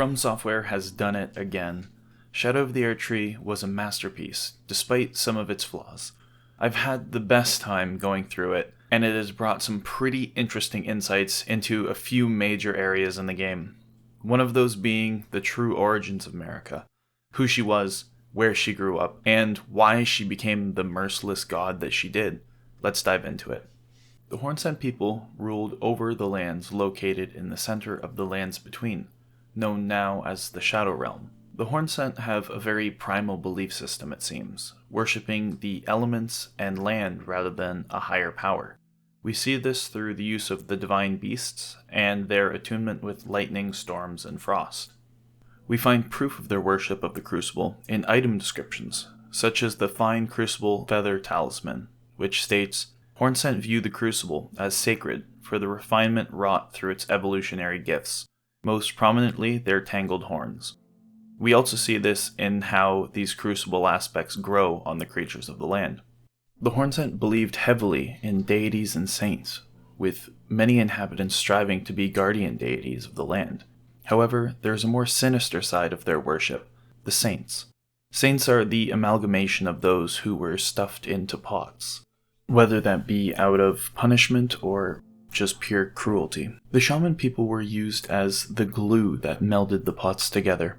From Software has done it again. Shadow of the Erdtree was a masterpiece, despite some of its flaws. I've had the best time going through it, and it has brought some pretty interesting insights into a few major areas in the game. One of those being the true origins of Marika, who she was, where she grew up, and why she became the merciless god that she did. Let's dive into it. The Hornsent people ruled over the lands located in the center of the Lands Between, known now as the Shadow Realm. The Hornsent have a very primal belief system, it seems, worshipping the elements and land rather than a higher power. We see this through the use of the divine beasts and their attunement with lightning, storms, and frost. We find proof of their worship of the Crucible in item descriptions, such as the fine Crucible Feather Talisman, which states, Hornsent view the Crucible as sacred for the refinement wrought through its evolutionary gifts, most prominently their tangled horns. We also see this in how these Crucible aspects grow on the creatures of the land. The Hornsent believed heavily in deities and saints, with many inhabitants striving to be guardian deities of the land. However, there is a more sinister side of their worship, the saints. Saints are the amalgamation of those who were stuffed into pots, whether that be out of punishment or just pure cruelty. The Shaman people were used as the glue that melded the pots together.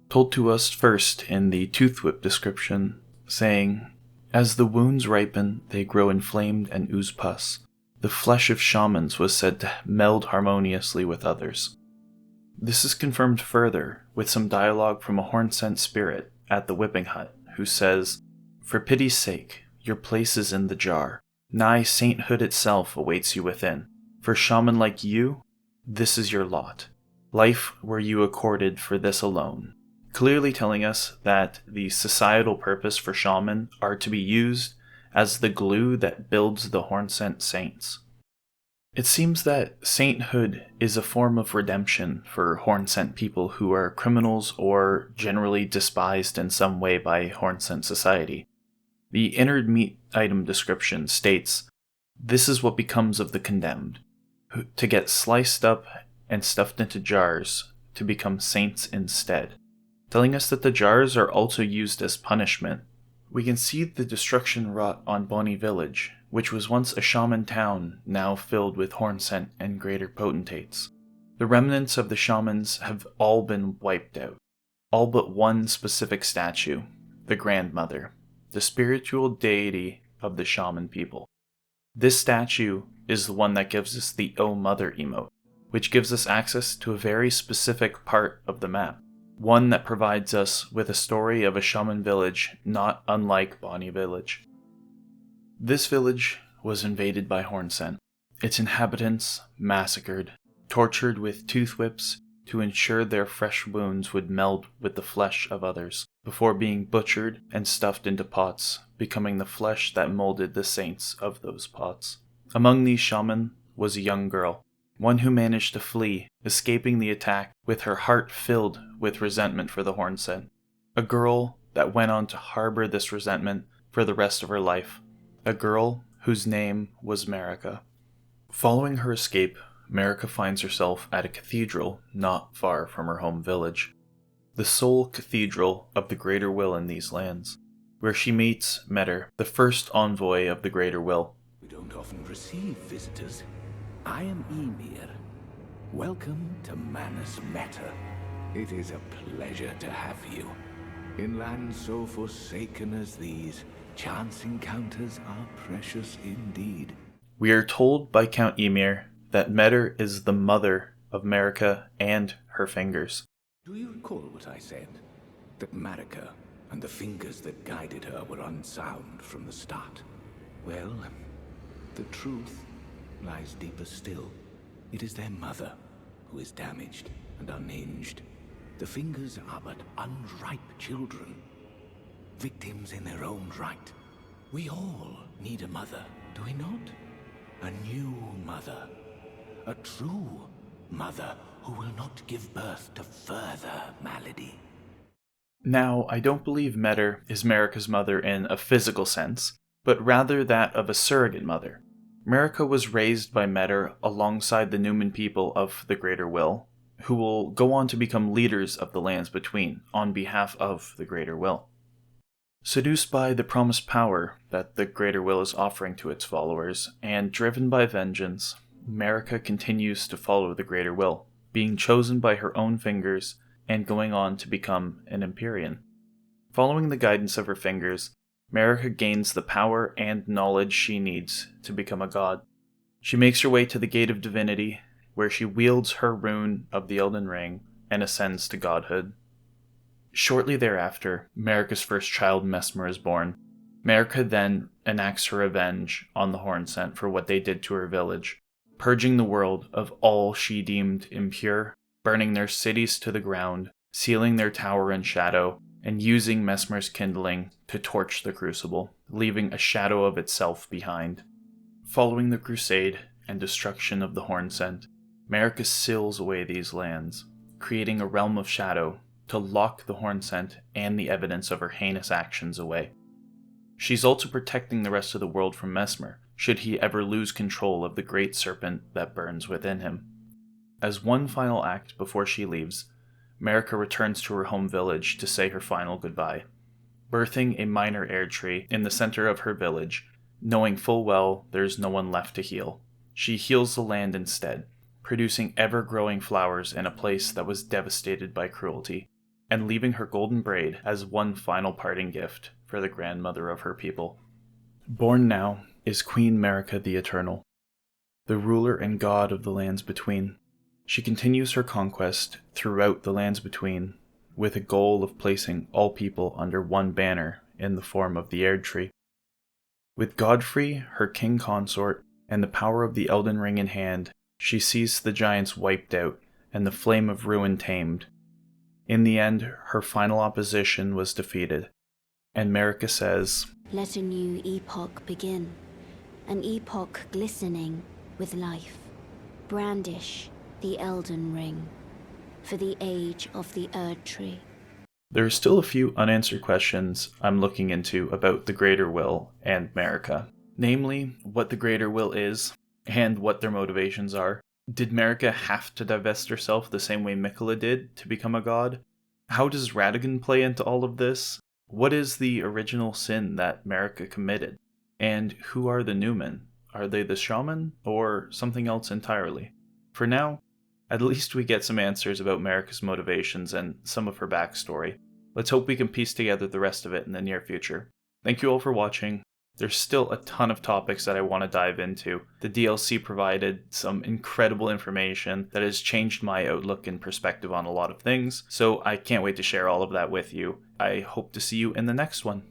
Told to us first in the Tooth Whip description, saying, as the wounds ripen, they grow inflamed and ooze pus. The flesh of shamans was said to meld harmoniously with others. This is confirmed further with some dialogue from a Hornsent spirit at the Whipping Hut, who says, for pity's sake, your place is in the jar. Nigh sainthood itself awaits you within. For shaman like you, this is your lot. Life were you accorded for this alone. Clearly telling us that the societal purpose for shaman are to be used as the glue that builds the Hornsent saints. It seems that sainthood is a form of redemption for Hornsent people who are criminals or generally despised in some way by Hornsent society. The Innard Meat item description states, this is what becomes of the condemned, to get sliced up and stuffed into jars to become saints instead, telling us that the jars are also used as punishment. We can see the destruction wrought on Bonny Village, which was once a shaman town now filled with Hornsent and greater potentates. The remnants of the shamans have all been wiped out, all but one specific statue, the Grandmother, the spiritual deity of the shaman people. This statue is the one that gives us the Oh Mother emote, which gives us access to a very specific part of the map, one that provides us with a story of a shaman village not unlike Bonny Village. This village was invaded by Hornsent, its inhabitants massacred, tortured with tooth whips to ensure their fresh wounds would meld with the flesh of others, before being butchered and stuffed into pots, becoming the flesh that molded the saints of those pots. Among these shaman was a young girl, one who managed to flee, escaping the attack with her heart filled with resentment for the Hornsent. A girl that went on to harbor this resentment for the rest of her life. A girl whose name was Marika. Following her escape, Marika finds herself at a cathedral not far from her home village, the sole cathedral of the Greater Will in these lands, where she meets Metter, the first envoy of the Greater Will. We don't often receive visitors. I am Ymir. Welcome to Manus Metter. It is a pleasure to have you. In lands so forsaken as these, chance encounters are precious indeed. We are told by Count Ymir that Metter is the mother of Marika and her fingers. Do you recall what I said? That Marika and the fingers that guided her were unsound from the start? Well, the truth lies deeper still. It is their mother who is damaged and unhinged. The fingers are but unripe children, victims in their own right. We all need a mother, do we not? A new mother. A true mother who will not give birth to further malady. Now, I don't believe Metter is Marika's mother in a physical sense, but rather that of a surrogate mother. Marika was raised by Metter alongside the Newman people of the Greater Will, who will go on to become leaders of the lands between on behalf of the Greater Will. Seduced by the promised power that the Greater Will is offering to its followers, and driven by vengeance, Marika continues to follow the Greater Will, being chosen by her own fingers and going on to become an Empyrean. Following the guidance of her fingers, Marika gains the power and knowledge she needs to become a god. She makes her way to the Gate of Divinity, where she wields her rune of the Elden Ring and ascends to godhood. Shortly thereafter, Marika's first child, Mesmer, is born. Marika then enacts her revenge on the Hornsent for what they did to her village, purging the world of all she deemed impure, burning their cities to the ground, sealing their tower in shadow, and using Mesmer's kindling to torch the crucible, leaving a shadow of itself behind. Following the crusade and destruction of the Hornsent, Marika seals away these lands, creating a realm of shadow to lock the Hornsent and the evidence of her heinous actions away. She's also protecting the rest of the world from Mesmer, should he ever lose control of the great serpent that burns within him. As one final act before she leaves, Marika returns to her home village to say her final goodbye, birthing a minor Erdtree in the center of her village, knowing full well there's no one left to heal. She heals the land instead, producing ever-growing flowers in a place that was devastated by cruelty, and leaving her golden braid as one final parting gift for the grandmother of her people. Born now is Queen Marika the Eternal, the ruler and god of the lands between. She continues her conquest throughout the lands between, with a goal of placing all people under one banner in the form of the Erdtree. With Godfrey, her king consort, and the power of the Elden Ring in hand, she sees the giants wiped out and the flame of ruin tamed. In the end, her final opposition was defeated, and Marika says, "Let a new epoch begin, an epoch glistening with life. Brandish the Elden Ring for the age of the Erdtree." There are still a few unanswered questions I'm looking into about the Greater Will and Marika. Namely, what the Greater Will is, and what their motivations are. Did Marika have to divest herself the same way Miquella did to become a god? How does Radagon play into all of this? What is the original sin that Marika committed? And who are the Newmen? Are they the Shaman, or something else entirely? For now, at least we get some answers about Marika's motivations and some of her backstory. Let's hope we can piece together the rest of it in the near future. Thank you all for watching. There's still a ton of topics that I want to dive into. The DLC provided some incredible information that has changed my outlook and perspective on a lot of things, so I can't wait to share all of that with you. I hope to see you in the next one.